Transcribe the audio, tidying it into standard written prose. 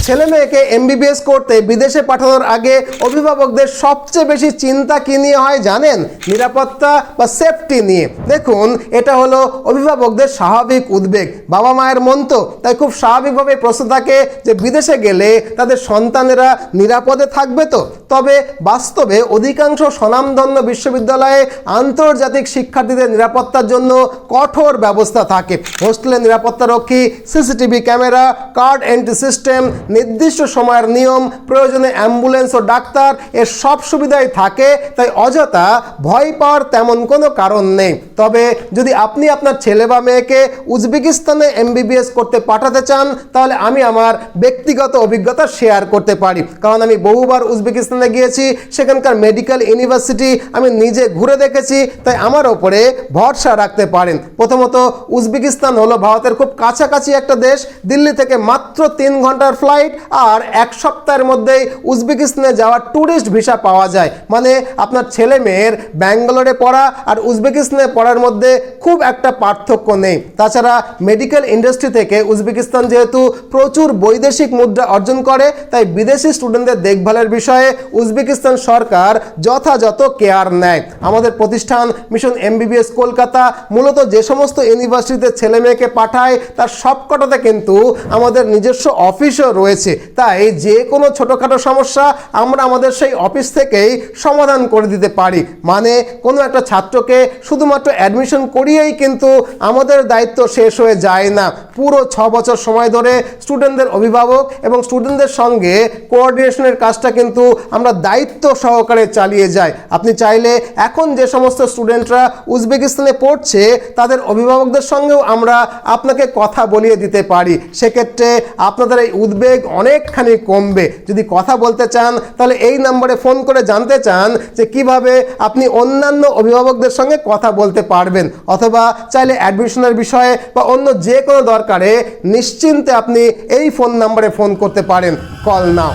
ছেলে মেয়েকে এমবিবিএস করতে বিদেশে পাঠানোর আগে অভিভাবকদের সবচেয়ে বেশি চিন্তা কি নিয়ে হয় জানেন? নিরাপত্তা বা সেফটি নিয়ে। দেখুন, এটা হলো অভিভাবকদের স্বাভাবিক উদ্বেগ। বাবা মায়ের মন তো, তাই খুব স্বাভাবিকভাবে প্রশ্ন থাকে যে বিদেশে গেলে তাদের সন্তানেরা নিরাপদে থাকবে তো। তবে বাস্তবে অধিকাংশ স্বনামধন্য বিশ্ববিদ্যালয়ে আন্তর্জাতিক শিক্ষার্থীদের নিরাপত্তার জন্য কঠোর ব্যবস্থা থাকে। হোস্টেলে নিরাপত্তারক্ষী, CCTV camera, card entry system, নির্দিষ্ট সময়ের নিয়ম, প্রয়োজনে অ্যাম্বুলেন্স ও ডাক্তার, এর সব সুবিধাই থাকে। তাই অযথা ভয় পাওয়ার তেমন কোনো কারণ নেই। তবে যদি আপনি আপনার ছেলে বা মেয়েকে উজবেকিস্তানে এমবিবিএস করতে পাঠাতে চান, তাহলে আমি আমার ব্যক্তিগত অভিজ্ঞতা শেয়ার করতে পারি। কারণ আমি বহুবার উজবেকিস্তানে গিয়েছি, সেখানকার মেডিকেল ইউনিভার্সিটি আমি নিজে ঘুরে দেখেছি। তাই আমার ওপরে ভরসা রাখতে পারেন। প্রথমত, উজবেকিস্তান হলো ভারতের খুব কাছাকাছি একটা দেশ। দিল্লি থেকে মাত্র 3 ঘন্টার ফ্লাইট, আর 1 সপ্তাহের মধ্যেই উজবেকিস্তানে যাওয়ার ট্যুরিস্ট ভিসা পাওয়া যায়। মানে আপনার ছেলে মেয়ের ব্যাঙ্গালোরে পড়া আর উজবেকিস্তানে পড়ার মধ্যে খুব একটা পার্থক্য নেই। তাছাড়া মেডিকেল ইন্ডাস্ট্রি থেকে উজবেকিস্তান যেহেতু প্রচুর বৈদেশিক মুদ্রা অর্জন করে, তাই বিদেশি স্টুডেন্টদের দেখভালের বিষয়ে উজবেকিস্তান সরকার যথাযথ কেয়ার নেয়। আমাদের প্রতিষ্ঠান মিশন এমবিবিএস কলকাতা মূলত যে সমস্ত ইউনিভার্সিটিতে ছেলে মেয়েকে পাঠায়, তার সবকটাতে কিন্তু আমাদের নিজস্ব অফিসও রয়েছে। তাই যে কোনো ছোটোখাটো সমস্যা আমরা আমাদের সেই অফিস থেকেই সমাধান করে দিতে পারি। মানে কোনো একটা ছাত্রকে শুধুমাত্র অ্যাডমিশন করিয়েই কিন্তু আমাদের দায়িত্ব শেষ হয়ে যায় না। পুরো 6 বছর সময় ধরে স্টুডেন্টদের অভিভাবক এবং স্টুডেন্টদের সঙ্গে কোঅর্ডিনেশনের কাজটা কিন্তু আমরা দায়িত্ব সহকারে চালিয়ে যাই। আপনি চাইলে এখন যে সমস্ত স্টুডেন্টরা উজবেকিস্তানে পড়ছে, তাদের অভিভাবকদের সঙ্গেও আমরা আপনাকে কথা বলিয়ে দিতে পারি। সেক্ষেত্রে আপনাদের এই উদ্বেগ অনেকখানি কমবে। যদি কথা বলতে চান, তাহলে এই নম্বরে ফোন করে জানতে চান যে কিভাবে আপনি অন্যান্য অভিভাবকদের সঙ্গে কথা বলতে পারবেন, অথবা চাইলে অ্যাডমিশনের বিষয়ে বা অন্য যে কোনো দরকারে নিশ্চিন্তে আপনি এই ফোন নম্বরে ফোন করতে পারেন। Call now.